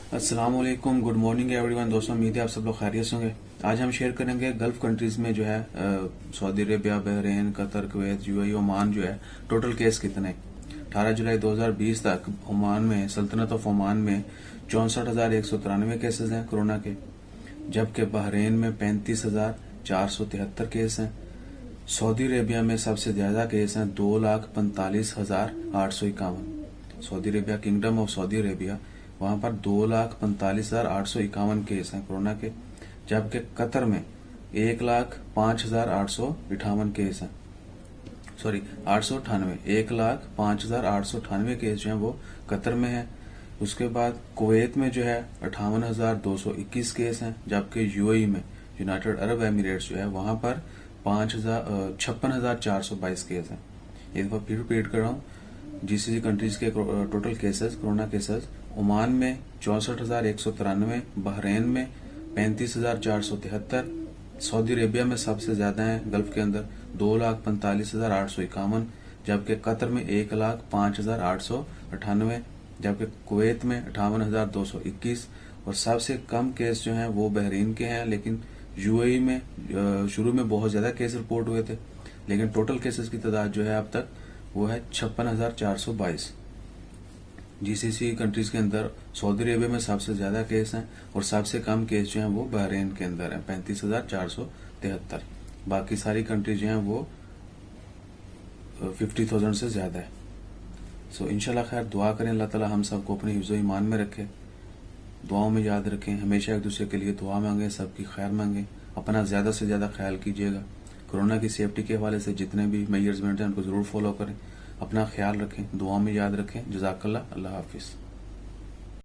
अस्सलाम वालेकुम, good morning everyone. दोस्तों, उम्मीद है आप सब लोग खैरियत से होंगे। आज हम शेयर करेंगे गल्फ कंट्रीज में जो है Saudi Arabia, Bahrain, Qatar, Kuwait, UAE, Oman जो है टोटल केस कितने। 18 जुलाई 2020 तक ओमान में, सल्तनत ऑफ ओमान में 64,193 केसेस हैं कोरोना के, जबकि बहरीन में 35,473 केस हैं। सऊदी अरेबिया में सबसे ज्यादा केस हैं, 2,45,851। Saudi Arabia, kingdom of Saudi Arabia, वहां पर 2,45,851 केस हैं कोरोना के, जबकि कतर में 1,05,858 केस हैं। सॉरी, 898, 1,05,898 केस जो हैं वो कतर में है। उसके बाद कुवैत में जो है 58,221 केस हैं, जबकि यूएई में, यूनाइटेड अरब एमिरेट्स जो है, वहां पर 56,422 केस हैं। एक दफा फिर रिपीट कर रहा हूँ, जीसीसी कंट्रीज के total cases, corona cases, Oman में 64,193, बहरीन में 35,473, सऊदी अरेबिया में सबसे ज्यादा है गल्फ के अंदर 2,45,851, जबकि कतर में 1,05,898, जबकि कुवैत में 58,221, और सबसे कम केस जो हैं वो बहरीन के हैं। लेकिन यूएई में शुरू में बहुत ज्यादा केस रिपोर्ट हुए थे, लेकिन टोटल केसेस की तादाद जो है अब तक वो है 56,422। जीसीसी कंट्रीज के अंदर सऊदी अरेबिया में सबसे ज्यादा केस हैं और सबसे कम केस जो हैं वो बहरीन के अंदर हैं, 35,473। बाकी सारी कंट्रीज जो हैं वो 50,000 से ज्यादा है। सो इंशाल्लाह खैर दुआ करें, अल्लाह ताला हम सबको अपने हिफ्ज़ो ईमान में रखे, दुआओं में याद रखें, हमेशा एक दूसरे के लिए दुआ मांगे, सबकी खैर मांगे, अपना ज्यादा से ज्यादा ख्याल कीजिएगा। कोरोना की सेफ्टी के हवाले से जितने भी मेजर्स हैं उनको जरूर फॉलो करें, अपना ख्याल रखें, दुआओं में याद रखें। जज़ाकल्लाह, अल्लाह हाफिज।